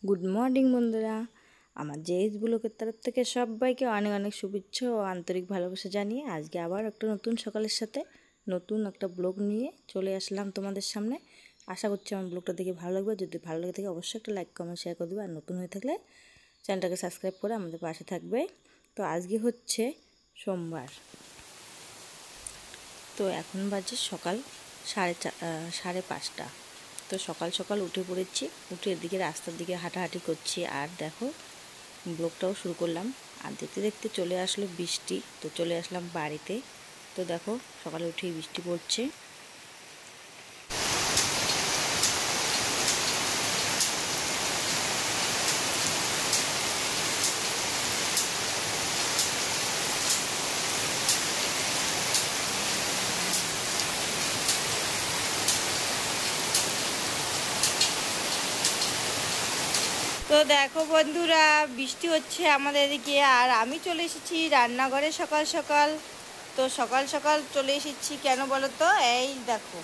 Good morning বন্ধুরা, আমার JS ব্লগের তরফ থেকে সবাইকে অনেক অনেক শুভেচ্ছা ও আন্তরিক ভালোবাসা জানিয়ে আজকে আবার একটা নতুন সকালের সাথে নতুন একটা ব্লগ নিয়ে চলে আসলাম তোমাদের সামনে। আশা করছি আমার ব্লগটা দেখে ভালো লাগবে। যদি ভালো লাগে থাকে অবশ্যই একটা লাইক কমেন্ট শেয়ার করে দেবে, আর নতুন হয়ে থাকলে চ্যানেলটাকে সাবস্ক্রাইব করে আমাদের পাশে থাকবে। তো আজকে হচ্ছে সোমবার, তো এখন বাজে সকাল 5:30। তো সকাল সকাল উঠে পড়েছি, উঠে এদিকে রাস্তার দিকে হাঁটাহাঁটি করছি, আর দেখো ব্লগটাও শুরু করলাম। আর দেখতে দেখতে চলে আসলো বৃষ্টি, তো চলে আসলাম বাড়িতে। তো দেখো সকালে উঠেই বৃষ্টি পড়ছে। তো দেখো বন্ধুরা, বৃষ্টি হচ্ছে আমাদের এদিকে, আর আমি চলে এসেছি রান্নাঘরে সকাল সকাল। তো সকাল সকাল চলে এসেছি কেন বলো তো, এই দেখো,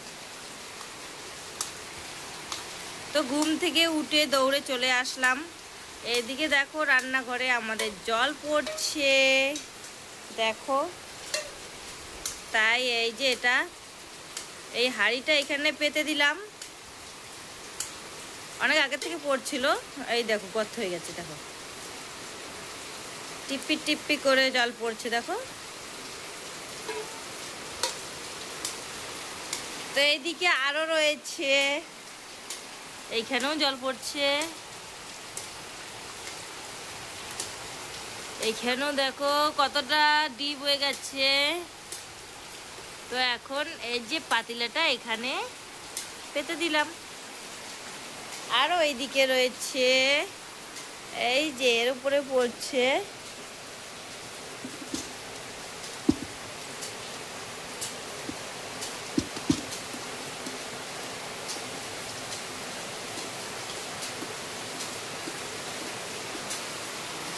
তো ঘুম থেকে উঠে দৌড়ে চলে আসলাম। এদিকে দেখো রান্নাঘরে আমাদের জল পড়ছে, দেখো। তাই এই যে এই হাঁড়িটা এখানে পেতে দিলাম, অনেক আগে থেকে পড়ছিল। এই দেখো গর্ত হয়ে গেছে, দেখো টিপ্পি টিপ্পি করে জল পড়ছে, দেখো। তো এইদিকে আরো রয়েছে, এইখানেও জল পড়ছে, এইখানেও দেখো কতটা ডিপ হয়ে গেছে। তো এখন এই যে পাতিলাটা এখানে পেতে দিলাম। আরও এইদিকে রয়েছে, এই যে এর উপরে পড়ছে।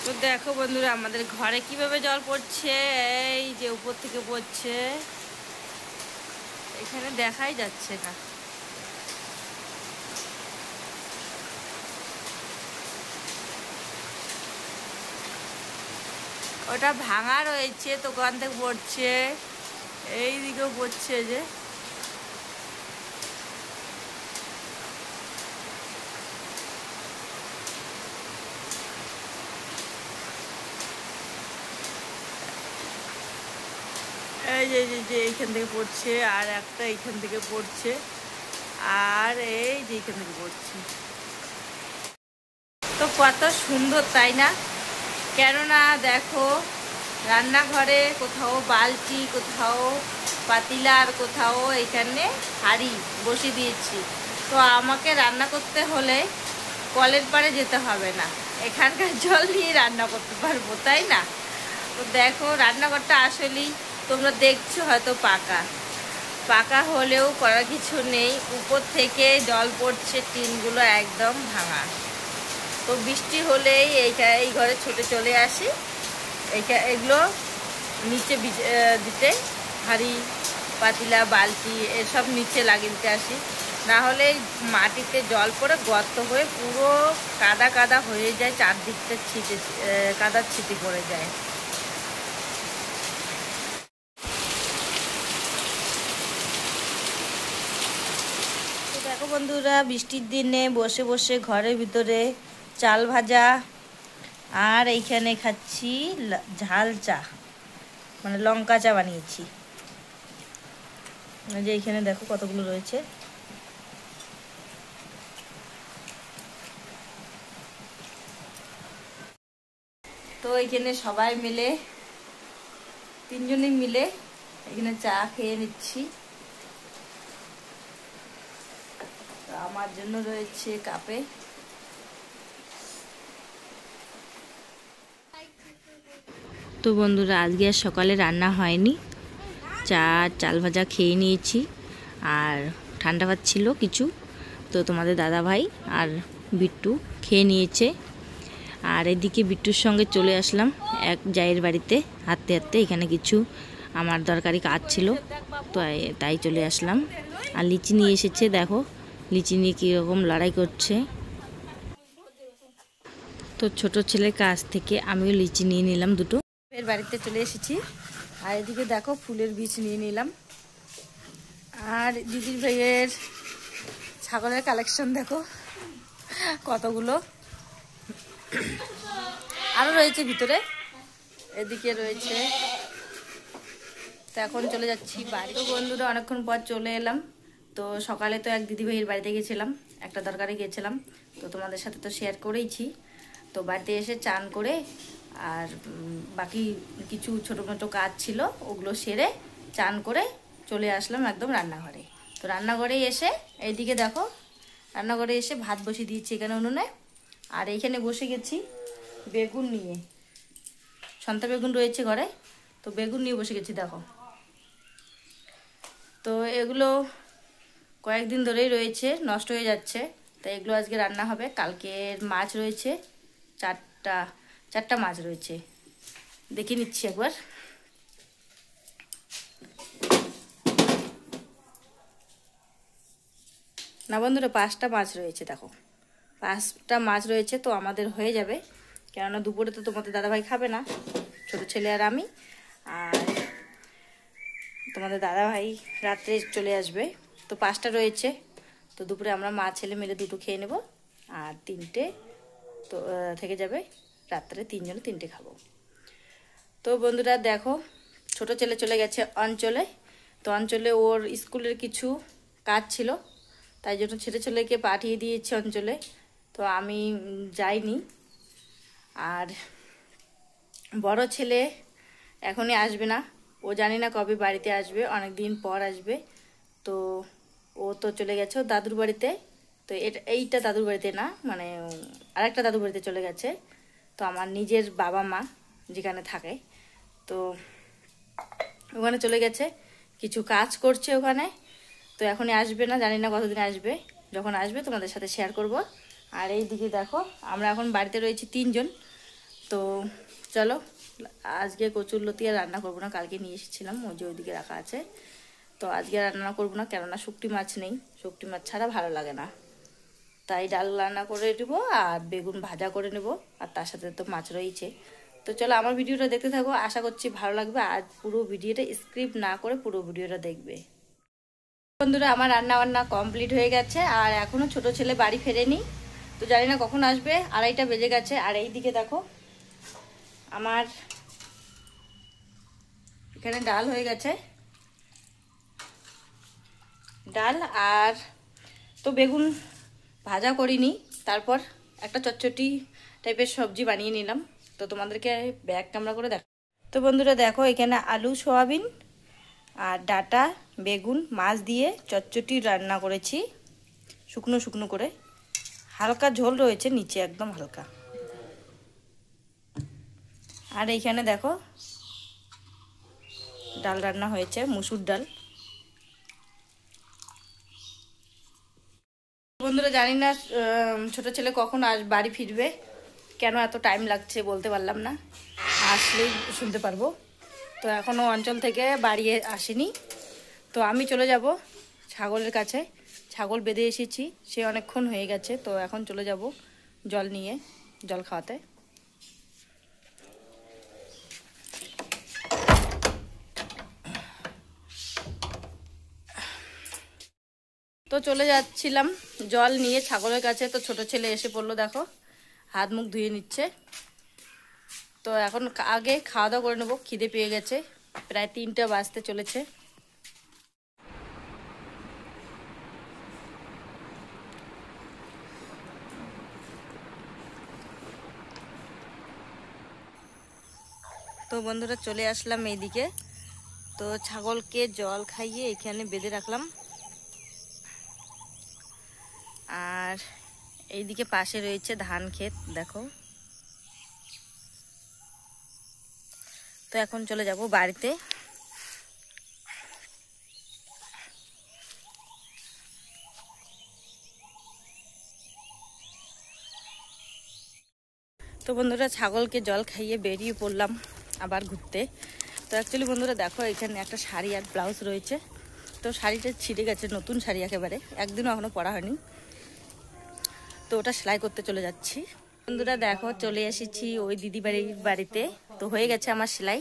তো দেখো বন্ধুরা আমাদের ঘরে কিভাবে জল পড়ছে, এই যে উপর থেকে পড়ছে, এখানে দেখাই যাচ্ছে না। ওটা ভাঙা রয়েছে, তো ওখান থেকে পড়ছে, এই দিকেও পড়ছে, যে এই যে এইখান থেকে পড়ছে, আর একটা এইখান থেকে পড়ছে, আর এই যে এইখান থেকে পড়ছে। তো কত সুন্দর তাই না? কেননা দেখো রান্নাঘরে কোথাও বালতি, কোথাও পাতিলা, আর কোথাও এখানে হাঁড়ি বসিয়ে দিয়েছি। তো আমাকে রান্না করতে হলে কলের পাড়ে যেতে হবে না, এখানকার জল নিয়ে রান্না করতে পারবো, তাই না? তো দেখো রান্নাঘরটা আসলেই তোমরা দেখছো হয়তো পাকা পাকা হলেও করার কিছু নেই, উপর থেকে জল পড়ছে, টিনগুলো একদম ভাঙা। তো বৃষ্টি হলেই এই ঘরে ছুটে চলে আসি, এগুলো নিচে দিতে, হাঁড়ি পাতিলা বালতি এসব নিচে লাগিয়ে দিতে আসি। না হলে মাটিতে জল পড়ে গর্ত হয়ে পুরো কাদা কাদা হয়ে যায়, চারদিকটা কাদার ছিটি পড়ে যায়। দেখো বন্ধুরা, বৃষ্টির দিনে বসে বসে ঘরের ভিতরে চাল ভাজা, আর এইখানে খাচ্ছি ঝাল চা, মানে লঙ্কা চা বানিয়েছি। যে এইখানে দেখো কতগুলো রয়েছে। তো এইখানে সবাই মিলে, তিনজনই মিলে এখানে চা খেয়ে নিচ্ছি। আমার জন্য রয়েছে কাপে। তো বন্ধুরা আজকে আর সকালে রান্না হয়নি, চাল ভাজা খেয়ে নিয়েছি, আর ঠান্ডা ভাত ছিল কিছু, তো তোমাদের দাদা ভাই আর বিট্টু খেয়ে নিয়েছে। আর এদিকে বিট্টুর সঙ্গে চলে আসলাম এক জায়ের বাড়িতে হাঁটতে হাঁটতে, এখানে কিছু আমার দরকারি কাজ ছিল, তো তাই চলে আসলাম। আর লিচি নিয়ে এসেছে, দেখো লিচি নিয়ে কীরকম লড়াই করছে। তো ছোট ছেলের কাছ থেকে আমিও লিচি নিয়ে নিলাম দুটো। এর বাড়িতে চলে এসেছি। আর এদিকে দেখো ফুলের বীজ নিয়ে নিলাম। আর দিদির ভাইয়ের ছাগলের কালেকশন দেখো কতগুলো, আরও রয়েছে ভিতরে, এদিকে রয়েছে। তো এখন চলে যাচ্ছি বাড়ি। তো বন্ধুরা অনেকক্ষণ পর চলে এলাম। তো সকালে তো এক দিদি ভাইয়ের বাড়িতে গেছিলাম, একটা দরকারে গিয়েছিলাম, তো তোমাদের সাথে তো শেয়ার করেইছি। তো বাড়িতে এসে চান করে আর বাকি কিছু ছোটো মোটো কাজ ছিল ওগুলো সেরে চান করে চলে আসলাম একদম রান্নাঘরে। তো রান্নাঘরে এসে এইদিকে দেখো, রান্নাঘরে এসে ভাত বসিয়ে দিয়েছি এখানে উনুনে। আর এইখানে বসে গেছি বেগুন নিয়ে, সন্তা বেগুন রয়েছে ঘরে, তো বেগুন নিয়ে বসে গেছি দেখো। তো এগুলো কয়েকদিন ধরেই রয়েছে, নষ্ট হয়ে যাচ্ছে, তাই এগুলো আজকে রান্না হবে। কালকের মাছ রয়েছে, চারটা মাছ রয়েছে, দেখে নিচ্ছি একবার। না বন্ধুরা, 5টা মাছ রয়েছে দেখো, 5টা মাছ রয়েছে। তো আমাদের হয়ে যাবে, কেননা দুপুরে তো তোমাদের দাদাভাই খাবে না, ছোট ছেলে আর আমি। আর তোমাদের দাদাভাই রাত্রে চলে আসবে। তো 5টা রয়েছে, তো দুপুরে আমরা মা ছেলে মিলে 2টো খেয়ে নেব, আর 3টে তো থেকে যাবে, রাত্রে 3জনে 3টে খাবো। তো বন্ধুরা দেখো, ছোট ছেলে চলে গেছে অঞ্চলে। তো অঞ্চলে ওর স্কুলের কিছু কাজ ছিল, তাই জন্য ছেলে ছেলেকে পাঠিয়ে দিয়েছে অঞ্চলে। তো আমি যাইনি। আর বড় ছেলে এখনই আসবে না, ও জানি না কবে বাড়িতে আসবে, অনেক দিন পর আসবে। তো ও তো চলে গেছে ওর দাদুর বাড়িতে। তো এইটা দাদুর বাড়িতে না, মানে আরেকটা দাদুর বাড়িতে চলে গেছে। তো আমার নিজের বাবা মা যেখানে থাকে, তো ওখানে চলে গেছে, কিছু কাজ করছে ওখানে। তো এখনই আসবে না, জানি না কতদিন আসবে, যখন আসবে তোমাদের সাথে শেয়ার করব। আর এই দিকে দেখো, আমরা এখন বাড়িতে রয়েছি 3জন। তো চলো, আজকে কচুরলতি আর রান্না করবো না, কালকে নিয়ে এসেছিলাম, ওই যে ওইদিকে রাখা আছে। তো আজকে রান্না করবো না, কেননা শুকটি মাছ নেই, শুকটি মাছ ছাড়া ভালো লাগে না, তাই ডাল রান্না করে নেবো আর বেগুন ভাজা করে নেব, আর তার সাথে তো মাছ রয়েছে। তো চলো আমার ভিডিওটা দেখতে থাকো, আশা করছি ভালো লাগবে। আর পুরো ভিডিওটা স্ক্রিপ্ট না করে পুরো ভিডিওটা দেখবে। বন্ধুরা আমার রান্না বান্না কমপ্লিট হয়ে গেছে, আর এখনো ছোট ছেলে বাড়ি ফেরেনি, তো জানি না কখন আসবে, 2:30 বেজে গেছে। আর এই দিকে দেখো আমার এখানে ডাল হয়ে গেছে, ডাল আর তো বেগুন ভাজা করিনি, তারপর একটা চটচটি টাইপের সবজি বানিয়ে নিলাম। তো তোমাদেরকে ব্যাক ক্যামেরা করে দেখ। তো বন্ধুরা দেখো, এখানে আলু সয়াবিন আর ডাটা বেগুন মাছ দিয়ে চটচটি রান্না করেছি, শুকনো শুকনো করে, হালকা ঝোল রয়েছে নিচে, একদম হালকা। আর এইখানে দেখো ডাল রান্না হয়েছে, মুসুর ডাল। বন্ধুরা জানি না ছোট ছেলে কখন বাড়ি ফিরবে, কেন এত টাইম লাগছে বলতে পারলাম না, আসলেই শুনতে পারবো। তো এখনও অঞ্চল থেকে বাড়ি আসেনি। তো আমি চলে যাব ছাগলের কাছে, ছাগল বেঁধে এসেছি, সে অনেকক্ষণ হয়ে গেছে। তো এখন চলে যাব জল নিয়ে, জল খাওয়াতে। তো চলে যাচ্ছিলাম জল নিয়ে ছাগলের কাছে। তো ছোট ছেলে এসে পড়লো, দেখো হাত মুখ ধুয়ে নিচ্ছে। তো এখন আগে খাওয়া দাওয়া করে নেবো, খিদে পেয়ে গেছে, প্রায় 3টা বাজতে চলেছে। তো বন্ধুরা চলে আসলাম এইদিকে। তো ছাগলকে জল খাইয়ে এখানে বেঁধে রাখলাম। আর এইদিকে পাশে রয়েছে ধান ক্ষেত দেখো। তো এখন চলে যাব বাড়িতে। তো বন্ধুরা ছাগলকে জল খাইয়ে বেরিয়ে পড়লাম আবার ঘুরতে। তো অ্যাকচুয়ালি বন্ধুরা দেখো, এখানে একটা শাড়ি আর ব্লাউজ রয়েছে। তো শাড়িটা ছিঁড়ে গেছে, নতুন শাড়ি একেবারে, একদিনও এখনও পরা হয়নি। তো ওটা সেলাই করতে চলে যাচ্ছি। বন্ধুরা দেখো চলে এসেছি ওই দিদি বাড়িতে। তো হয়ে গেছে আমার সেলাই।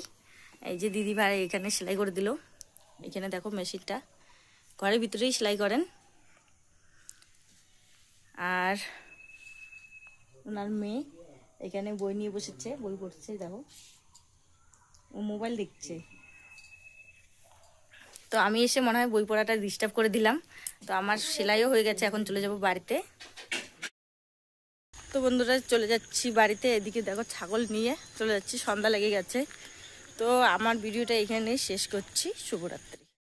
এই যে দিদি ভাই এখানে সেলাই করে দিল। এখানে দেখো মেশিনটা, ঘরের ভিতরেই সেলাই করেন। আর ওনার মেয়ে এখানে বই নিয়ে বসেছে, বই পড়ছে। দেখো ও মোবাইল দেখছে। তো আমি এসে মনে হয় বই পড়াটা ডিস্টার্ব করে দিলাম। তো আমার সেলাইও হয়ে গেছে, এখন চলে যাব বাড়িতে। তো বন্ধুরা চলে যাচ্ছি বাড়িতে। এদিকে দেখো ছাগল নিয়ে চলে যাচ্ছি, সন্ধ্যা লেগে গেছে। তো আমার ভিডিওটা এখানেই শেষ করছি। শুভরাত্রি।